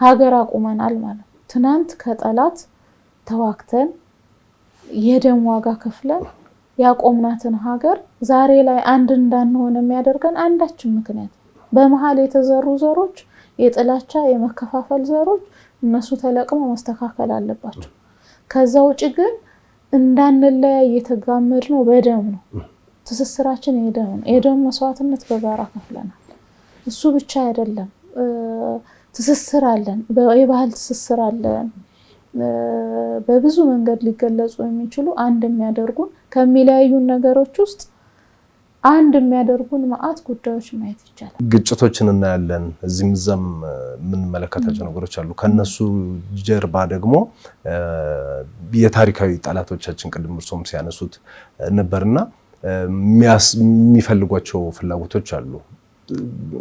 ሀገር አቁመናል ማለት ነው። ትናንት ከጠላት ተዋክተን የደም ዋጋ ከፍለን ያቆምናትን ሀገር ዛሬ ላይ አንድ እንዳንሆን የሚያደርገን አንዳችን ምክንያት በመሃል የተዘሩ ዘሮች፣ የጥላቻ የመከፋፈል ዘሮች እነሱ ተለቅመው መስተካከል አለባቸው። ከዛ ውጪ ግን እንዳንለያይ የተጋመድነው በደም ነው። ትስስራችን የደም ነው። የደም መስዋዕትነት በጋራ ከፍለናል። እሱ ብቻ አይደለም፣ ትስስር አለን፣ የባህል ትስስር አለን። በብዙ መንገድ ሊገለጹ የሚችሉ አንድ የሚያደርጉን ከሚለያዩን ነገሮች ውስጥ አንድ የሚያደርጉን ማአት ጉዳዮች ማየት ይቻላል። ግጭቶችን እናያለን እዚህም እዛም የምንመለከታቸው ነገሮች አሉ። ከነሱ ጀርባ ደግሞ የታሪካዊ ጠላቶቻችን ቅድም እርሶም ሲያነሱት ነበርና የሚፈልጓቸው ፍላጎቶች አሉ።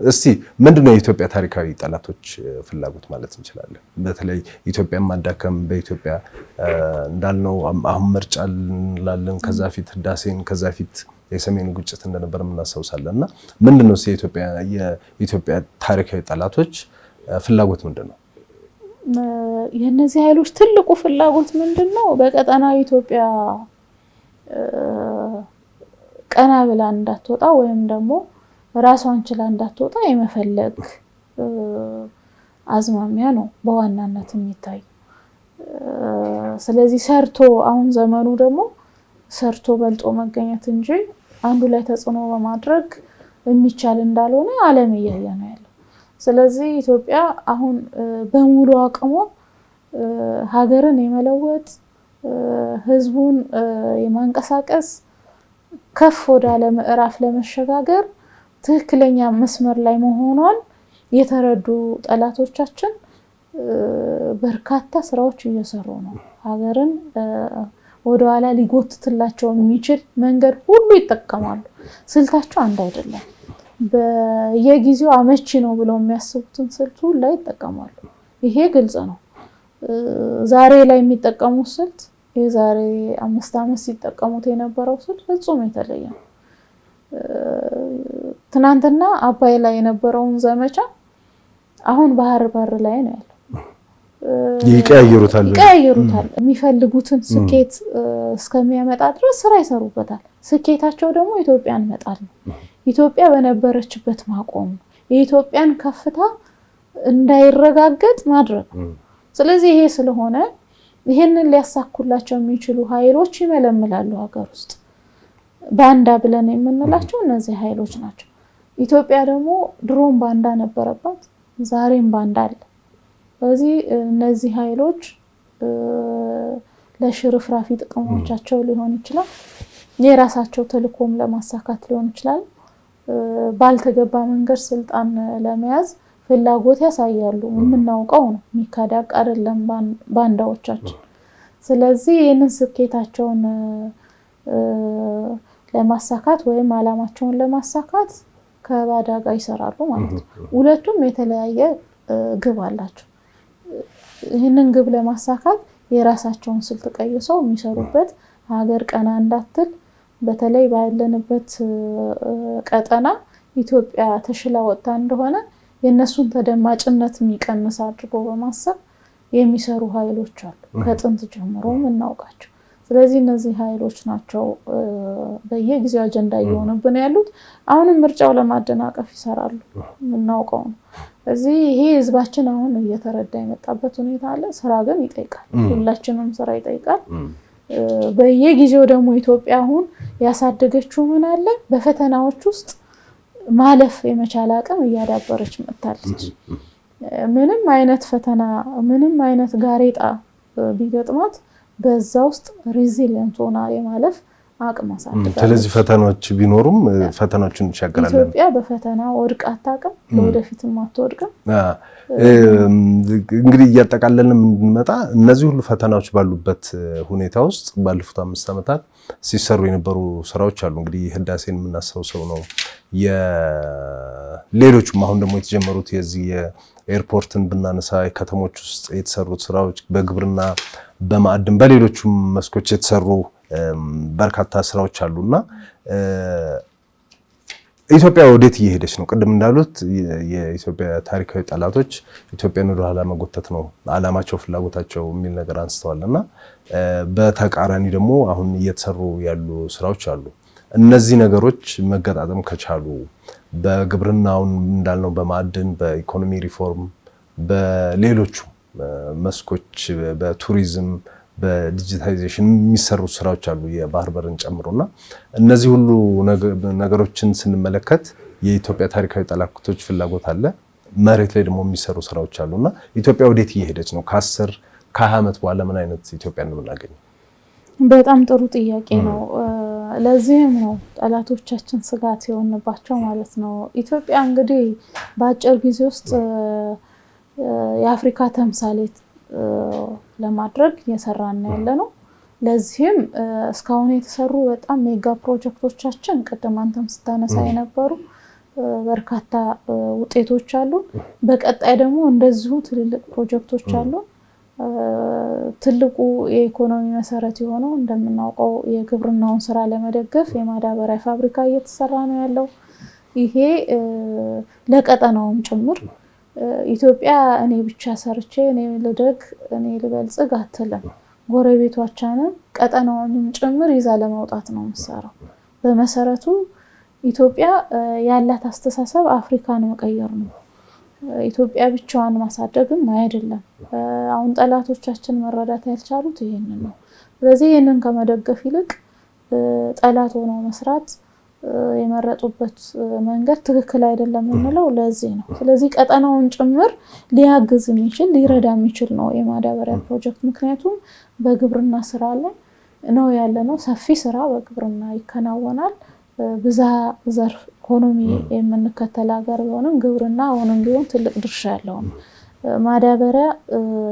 እስቲ ምንድነው የኢትዮጵያ ታሪካዊ ጠላቶች ፍላጎት ማለት እንችላለን? በተለይ ኢትዮጵያን ማዳከም በኢትዮጵያ እንዳልነው አሁን ምርጫ እንላለን፣ ከዛ ፊት ህዳሴን፣ ከዛ ፊት የሰሜኑ ግጭት እንደነበር እናስታውሳለንና ምንድነው የኢትዮጵያ ታሪካዊ ጠላቶች ፍላጎት ምንድነው? የነዚህ ኃይሎች ትልቁ ፍላጎት ምንድነው? በቀጠናው ኢትዮጵያ ቀና ብላ እንዳትወጣ ወይም ደግሞ ራሷን ችላ እንዳትወጣ የመፈለግ አዝማሚያ ነው በዋናነት የሚታይ። ስለዚህ ሰርቶ አሁን ዘመኑ ደግሞ ሰርቶ በልጦ መገኘት እንጂ አንዱ ላይ ተጽዕኖ በማድረግ የሚቻል እንዳልሆነ ዓለም እያየ ነው ያለው። ስለዚህ ኢትዮጵያ አሁን በሙሉ አቅሟ ሀገርን የመለወጥ ህዝቡን የማንቀሳቀስ ከፍ ወዳለ ምዕራፍ ለመሸጋገር ትክክለኛ መስመር ላይ መሆኗን የተረዱ ጠላቶቻችን በርካታ ስራዎች እየሰሩ ነው። ሀገርን ወደ ኋላ ሊጎትትላቸው የሚችል መንገድ ሁሉ ይጠቀማሉ። ስልታቸው አንድ አይደለም። በየጊዜው አመቺ ነው ብለው የሚያስቡትን ስልት ሁሉ ላይ ይጠቀማሉ። ይሄ ግልጽ ነው። ዛሬ ላይ የሚጠቀሙት ስልት የዛሬ 5 ዓመት ሲጠቀሙት የነበረው ስልት ፍጹም የተለየ ነው። ትናንትና አባይ ላይ የነበረውን ዘመቻ አሁን ባህር በር ላይ ነው ያለው። ይቀያየሩታል። የሚፈልጉትን ስኬት እስከሚያመጣ ድረስ ስራ ይሰሩበታል። ስኬታቸው ደግሞ ኢትዮጵያን መጣል ነው። ኢትዮጵያ በነበረችበት ማቆም ነው። የኢትዮጵያን ከፍታ እንዳይረጋገጥ ማድረግ ነው። ስለዚህ ይሄ ስለሆነ ይሄንን ሊያሳኩላቸው የሚችሉ ኃይሎች ይመለምላሉ ሀገር ውስጥ። ባንዳ ብለን የምንላቸው እነዚህ ኃይሎች ናቸው። ኢትዮጵያ ደግሞ ድሮም ባንዳ ነበረባት፣ ዛሬም ባንዳ አለ። ስለዚህ እነዚህ ኃይሎች ለሽርፍራፊ ጥቅሞቻቸው ሊሆን ይችላል፣ የራሳቸው ተልእኮም ለማሳካት ሊሆን ይችላል፣ ባልተገባ መንገድ ስልጣን ለመያዝ ፍላጎት ያሳያሉ። የምናውቀው ነው፣ የሚካዳቅ አይደለም ባንዳዎቻችን። ስለዚህ ይህንን ስኬታቸውን ለማሳካት ወይም አላማቸውን ለማሳካት ከባዳ ጋር ይሰራሉ ማለት ነው። ሁለቱም የተለያየ ግብ አላቸው። ይህንን ግብ ለማሳካት የራሳቸውን ስልት ቀይሰው የሚሰሩበት ሀገር ቀና እንዳትል በተለይ ባለንበት ቀጠና ኢትዮጵያ ተሽላ ወጣ እንደሆነ የነሱን ተደማጭነት የሚቀንስ አድርጎ በማሰብ የሚሰሩ ኃይሎች አሉ፣ ከጥንት ጀምሮ እናውቃቸው። ስለዚህ እነዚህ ኃይሎች ናቸው በየጊዜው አጀንዳ እየሆኑብን ያሉት። አሁንም ምርጫው ለማደናቀፍ ይሰራሉ፣ እናውቀው ነው። ስለዚህ ይሄ ህዝባችን አሁን እየተረዳ የመጣበት ሁኔታ አለ። ስራ ግን ይጠይቃል፣ ሁላችንም ስራ ይጠይቃል። በየጊዜው ደግሞ ኢትዮጵያ አሁን ያሳደገችው ምን አለ? በፈተናዎች ውስጥ ማለፍ የመቻል አቅም እያዳበረች መጥታለች። ምንም አይነት ፈተና ምንም አይነት ጋሬጣ ቢገጥማት በዛ ውስጥ ሬዚሊየንት ሆና የማለፍ አቅም አሳድጋለች። ስለዚህ ፈተናዎች ቢኖሩም ፈተናዎችን እንሻገራለን። ኢትዮጵያ በፈተና ወድቃ አታውቅም፣ ለወደፊትም አትወድቅም። እንግዲህ እያጠቃለልን እንድንመጣ እነዚህ ሁሉ ፈተናዎች ባሉበት ሁኔታ ውስጥ ባለፉት 5 ዓመታት ሲሰሩ የነበሩ ስራዎች አሉ። እንግዲህ ህዳሴን የምናስታውሰው ነው። ሌሎችም አሁን ደግሞ የተጀመሩት የዚህ የኤርፖርትን ብናነሳ ከተሞች ውስጥ የተሰሩት ስራዎች በግብርና በማዕድን በሌሎችም መስኮች የተሰሩ በርካታ ስራዎች አሉና ኢትዮጵያ ወዴት እየሄደች ነው? ቅድም እንዳሉት የኢትዮጵያ ታሪካዊ ጠላቶች ኢትዮጵያን ወደ ኋላ መጎተት ነው አላማቸው፣ ፍላጎታቸው የሚል ነገር አንስተዋልና በተቃራኒ ደግሞ አሁን እየተሰሩ ያሉ ስራዎች አሉ። እነዚህ ነገሮች መገጣጠም ከቻሉ በግብርናውን እንዳልነው በማዕድን በኢኮኖሚ ሪፎርም በሌሎቹ መስኮች በቱሪዝም በዲጂታይዜሽን የሚሰሩ ስራዎች አሉ የባህር በርን ጨምሮና እነዚህ ሁሉ ነገሮችን ስንመለከት የኢትዮጵያ ታሪካዊ ጠላቶች ፍላጎት አለ፣ መሬት ላይ ደግሞ የሚሰሩ ስራዎች አሉና ኢትዮጵያ ወዴት እየሄደች ነው? ከ10 ከ20 ዓመት በኋላ ምን አይነት ኢትዮጵያ ነው የምናገኘው? በጣም ጥሩ ጥያቄ ነው። ለዚህም ነው ጠላቶቻችን ስጋት የሆነባቸው ማለት ነው። ኢትዮጵያ እንግዲህ በአጭር ጊዜ ውስጥ የአፍሪካ ተምሳሌት ለማድረግ እየሰራን ያለነው። ለዚህም እስካሁን የተሰሩ በጣም ሜጋ ፕሮጀክቶቻችን ቅድም አንተም ስታነሳ የነበሩ በርካታ ውጤቶች አሉ። በቀጣይ ደግሞ እንደዚሁ ትልልቅ ፕሮጀክቶች አሉ። ትልቁ የኢኮኖሚ መሰረት የሆነው እንደምናውቀው የግብርናውን ስራ ለመደገፍ የማዳበሪያ ፋብሪካ እየተሰራ ነው ያለው። ይሄ ለቀጠናውም ጭምር ኢትዮጵያ እኔ ብቻ ሰርቼ እኔ ልደግ እኔ ልበልጽግ አትልም። ጎረቤቶቿንም ቀጠናውንም ጭምር ይዛ ለማውጣት ነው የምትሰራው። በመሰረቱ ኢትዮጵያ ያላት አስተሳሰብ አፍሪካን መቀየር ነው። ኢትዮጵያ ብቻዋን ማሳደግም አይደለም። አሁን ጠላቶቻችን መረዳት ያልቻሉት ይሄንን ነው። ስለዚህ ይሄንን ከመደገፍ ይልቅ ጠላት ሆኖ መስራት የመረጡበት መንገድ ትክክል አይደለም እንለው ለዚህ ነው። ስለዚህ ቀጠናውን ጭምር ሊያግዝ የሚችል ሊረዳ የሚችል ነው የማዳበሪያ ፕሮጀክት። ምክንያቱም በግብርና ስራ ላይ ነው ያለነው። ሰፊ ስራ በግብርና ይከናወናል። ብዛ ዘርፍ ኢኮኖሚ የምንከተል ሀገር ቢሆንም ግብርና አሁንም ቢሆን ትልቅ ድርሻ ያለው ነው። ማዳበሪያ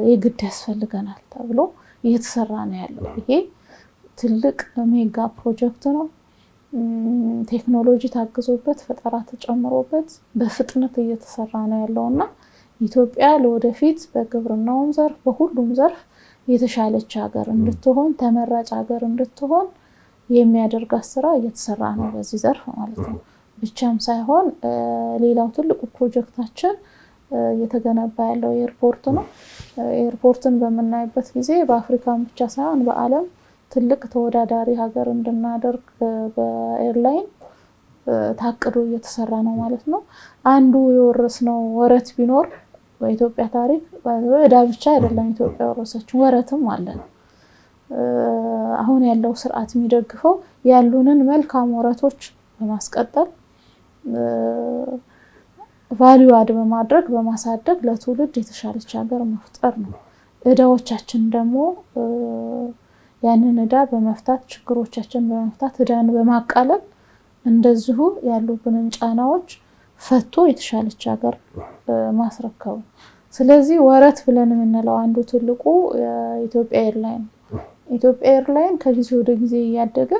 የግድ ያስፈልገናል ተብሎ እየተሰራ ነው ያለው። ይሄ ትልቅ ሜጋ ፕሮጀክት ነው። ቴክኖሎጂ ታግዞበት ፈጠራ ተጨምሮበት በፍጥነት እየተሰራ ነው ያለውና ኢትዮጵያ ለወደፊት በግብርናውም ዘርፍ በሁሉም ዘርፍ የተሻለች ሀገር እንድትሆን ተመራጭ ሀገር እንድትሆን የሚያደርጋት ስራ እየተሰራ ነው በዚህ ዘርፍ ማለት ነው። ብቻም ሳይሆን ሌላው ትልቁ ፕሮጀክታችን እየተገነባ ያለው ኤርፖርት ነው። ኤርፖርትን በመናይበት ጊዜ በአፍሪካም ብቻ ሳይሆን በዓለም ትልቅ ተወዳዳሪ ሀገር እንድናደርግ በኤርላይን ታቅዶ እየተሰራ ነው ማለት ነው። አንዱ የወረስነው ወረት ቢኖር በኢትዮጵያ ታሪክ ወዳ ብቻ አይደለም ኢትዮጵያ ወረሰችው ወረትም አለ። አሁን ያለው ስርዓት የሚደግፈው ያሉንን መልካም ወረቶች በማስቀጠል ቫልዩ አድ በማድረግ በማሳደግ ለትውልድ የተሻለች ሀገር መፍጠር ነው። እዳዎቻችን ደግሞ ያንን እዳ በመፍታት ችግሮቻችን በመፍታት እዳን በማቃለል እንደዚሁ ያሉብንን ጫናዎች ፈቶ የተሻለች ሀገር ማስረከቡ። ስለዚህ ወረት ብለን የምንለው አንዱ ትልቁ የኢትዮጵያ ኤርላይን ኢትዮጵያ ኤርላይን ከጊዜ ወደ ጊዜ እያደገ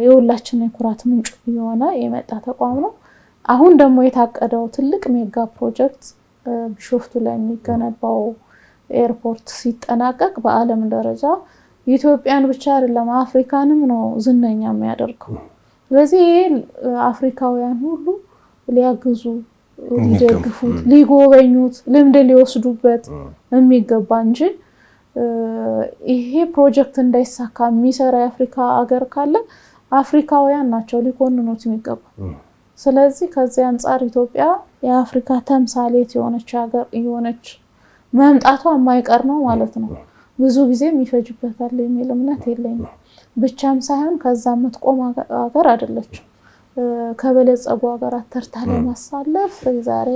የሁላችን የኩራት ምንጭ የሆነ የመጣ ተቋም ነው። አሁን ደግሞ የታቀደው ትልቅ ሜጋ ፕሮጀክት ቢሾፍቱ ላይ የሚገነባው ኤርፖርት ሲጠናቀቅ በዓለም ደረጃ ኢትዮጵያን ብቻ አይደለም አፍሪካንም ነው ዝነኛ የሚያደርገው። ስለዚህ አፍሪካውያን ሁሉ ሊያግዙ ሊደግፉት ሊጎበኙት ልምድ ሊወስዱበት የሚገባ እንጂ ይሄ ፕሮጀክት እንዳይሳካ የሚሰራ የአፍሪካ ሀገር ካለ አፍሪካውያን ናቸው ሊኮንኑት የሚገባ። ስለዚህ ከዚህ አንፃር ኢትዮጵያ የአፍሪካ ተምሳሌት የሆነች ሀገር የሆነች መምጣቷ የማይቀር ነው ማለት ነው። ብዙ ጊዜ የሚፈጅበታል የሚል እምነት የለኝም። ብቻም ሳይሆን ከዛ የምትቆም ሀገር አይደለችም። ከበለጸጉ ሀገራት ተርታ ለማሳለፍ ዛሬ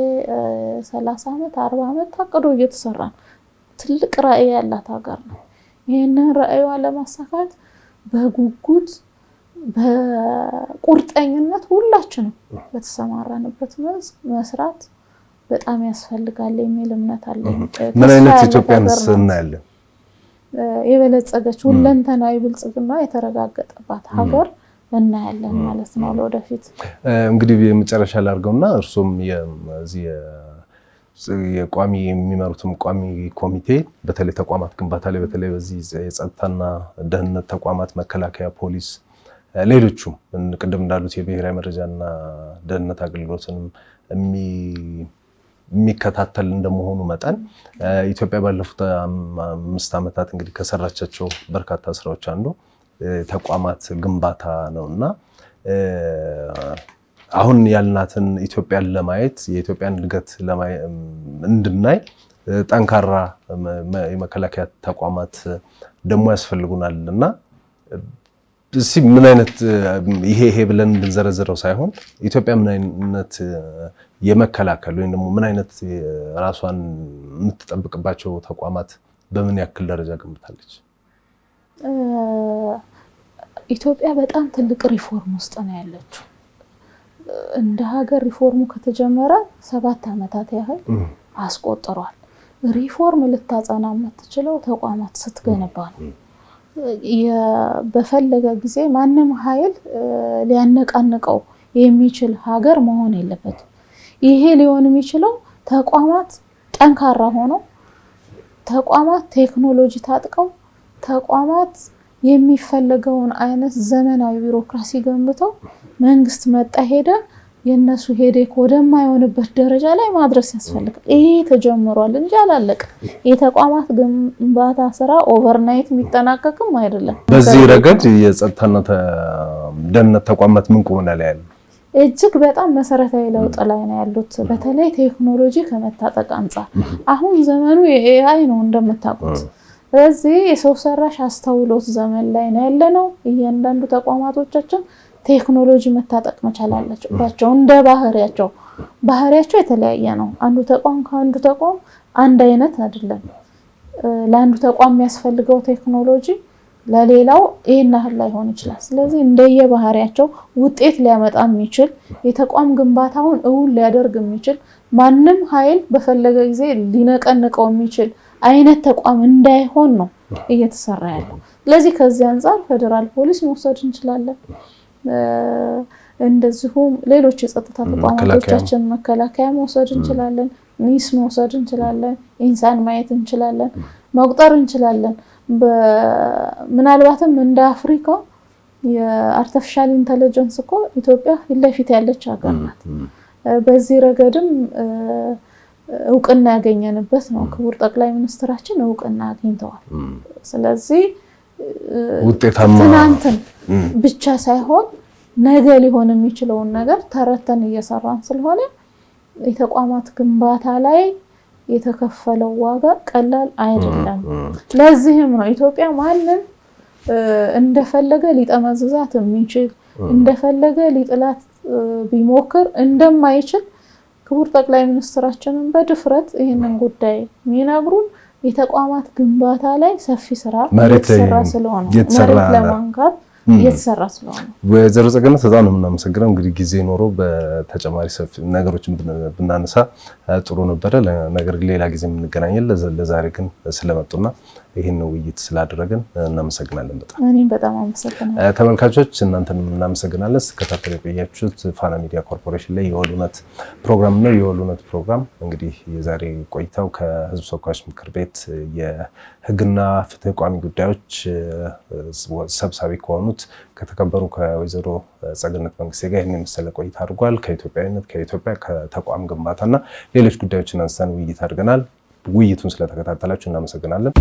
30 ዓመት 40 ዓመት ታቅዶ እየተሰራ ትልቅ ራዕይ ያላት ሀገር ነው። ይሄንን ራዕዩን ለማሳካት በጉጉት በቁርጠኝነት ሁላችንም በተሰማራንበት መስራት በጣም ያስፈልጋል የሚል እምነት አለኝ። ምን አይነት ኢትዮጵያንስ እናያለን? የበለጸገች ሁለንተናዊ ብልጽግና የተረጋገጠባት ሀገር እናያለን ማለት ነው ለወደፊት። እንግዲህ የመጨረሻ ላድርገውና እርሱም የዚህ የቋሚ የሚመሩትም ቋሚ ኮሚቴ በተለይ ተቋማት ግንባታ ላይ በተለይ በዚህ የጸጥታና ደህንነት ተቋማት መከላከያ፣ ፖሊስ፣ ሌሎቹም ቅድም እንዳሉት የብሔራዊ መረጃና ደህንነት አገልግሎትን የሚከታተል እንደመሆኑ መጠን ኢትዮጵያ ባለፉት 5 ዓመታት እንግዲህ ከሰራቻቸው በርካታ ስራዎች አንዱ ተቋማት ግንባታ ነውና አሁን ያልናትን ኢትዮጵያን ለማየት የኢትዮጵያን እድገት እንድናይ ጠንካራ የመከላከያ ተቋማት ደግሞ ያስፈልጉናልና ምን አይነት ይሄ ብለን እንድንዘረዝረው ሳይሆን ኢትዮጵያ ምን አይነት የመከላከል ወይም ደግሞ ምን አይነት ራሷን የምትጠብቅባቸው ተቋማት በምን ያክል ደረጃ ገንብታለች? ኢትዮጵያ በጣም ትልቅ ሪፎርም ውስጥ ነው ያለችው። እንደ ሀገር ሪፎርሙ ከተጀመረ 7 ዓመታት ያህል አስቆጥሯል። ሪፎርም ልታጸና የምትችለው ተቋማት ስትገነባ ነው። በፈለገ ጊዜ ማንም ኃይል ሊያነቃንቀው የሚችል ሀገር መሆን የለበትም። ይሄ ሊሆን የሚችለው ተቋማት ጠንካራ ሆነው፣ ተቋማት ቴክኖሎጂ ታጥቀው፣ ተቋማት የሚፈለገውን አይነት ዘመናዊ ቢሮክራሲ ገንብተው መንግስት መጣ ሄደ የነሱ ሄዴክ ወደማይሆንበት ደረጃ ላይ ማድረስ ያስፈልጋል። ይሄ ተጀምሯል እንጂ አላለቀም። የተቋማት ግንባታ ስራ ኦቨርናይት የሚጠናቀቅም አይደለም። በዚህ ረገድ የጸጥታና ደህንነት ተቋማት ምን ቁመና ላይ ያሉ እጅግ በጣም መሰረታዊ ለውጥ ላይ ነው ያሉት። በተለይ ቴክኖሎጂ ከመታጠቅ አንጻር አሁን ዘመኑ የኤአይ ነው እንደምታውቁት። ስለዚህ የሰው ሰራሽ አስተውሎት ዘመን ላይ ነው ያለነው። እያንዳንዱ ተቋማቶቻችን ቴክኖሎጂ መታጠቅ መቻል አለባቸው። እንደ ባህሪያቸው የተለያየ ነው። አንዱ ተቋም ከአንዱ ተቋም አንድ አይነት አይደለም። ለአንዱ ተቋም የሚያስፈልገው ቴክኖሎጂ ለሌላው ይሄን ያህል ላይሆን ይችላል። ስለዚህ እንደየባህሪያቸው ውጤት ሊያመጣ የሚችል የተቋም ግንባታውን እውን ሊያደርግ የሚችል ማንም ኃይል በፈለገ ጊዜ ሊነቀንቀው የሚችል አይነት ተቋም እንዳይሆን ነው እየተሰራ ያለው። ስለዚህ ከዚህ አንፃር ፌደራል ፖሊስ መውሰድ እንችላለን። እንደዚሁም ሌሎች የጸጥታ ተቋማቶቻችን መከላከያ መውሰድ እንችላለን፣ ኒስ መውሰድ እንችላለን፣ ኢንሳን ማየት እንችላለን፣ መቁጠር እንችላለን። ምናልባትም እንደ አፍሪካ የአርቲፊሻል ኢንተለጀንስ እኮ ኢትዮጵያ ፊት ለፊት ያለች ሀገር ናት። በዚህ ረገድም እውቅና ያገኘንበት ነው። ክቡር ጠቅላይ ሚኒስትራችን እውቅና አግኝተዋል። ስለዚህ ውጤታማ ትናንትን ብቻ ሳይሆን ነገ ሊሆን የሚችለውን ነገር ተረተን እየሰራን ስለሆነ የተቋማት ግንባታ ላይ የተከፈለው ዋጋ ቀላል አይደለም። ለዚህም ነው ኢትዮጵያ ማንም እንደፈለገ ሊጠመዝዛት የሚችል እንደፈለገ ሊጥላት ቢሞክር እንደማይችል ክቡር ጠቅላይ ሚኒስትራችንን በድፍረት ይህንን ጉዳይ የሚነግሩን የተቋማት ግንባታ ላይ ሰፊ ስራ እየተሰራ ስለሆነ መሬት ለማንካት እየተሰራ ስለሆነ ወይዘሮ ጸገነት በጣም ነው የምናመሰግነው። እንግዲህ ጊዜ ኖሮ በተጨማሪ ሰፊ ነገሮችን ብናነሳ ጥሩ ነበረ። ነገር ሌላ ጊዜ የምንገናኛለን። ለዛሬ ግን ስለመጡና ይህን ውይይት ስላደረግን እናመሰግናለን። እኔም በጣም አመሰግናለሁ። ተመልካቾች እናንተንም እናመሰግናለን። ስትከታተሉ የቆያችሁት ፋና ሚዲያ ኮርፖሬሽን ላይ የወል እውነት ፕሮግራም ነው። የወል እውነት ፕሮግራም እንግዲህ የዛሬ ቆይታው ከህዝብ ተወካዮች ምክር ቤት የህግና ፍትህ ቋሚ ጉዳዮች ሰብሳቢ ከሆኑት ከተከበሩ ከወይዘሮ ጸገነት መንግስቴ ጋር ይህን የመሰለ ቆይታ አድርጓል። ከኢትዮጵያዊነት፣ ከኢትዮጵያ ከተቋም ግንባታና ሌሎች ጉዳዮችን አንስተን ውይይት አድርገናል። ውይይቱን ስለተከታተላችሁ እናመሰግናለን።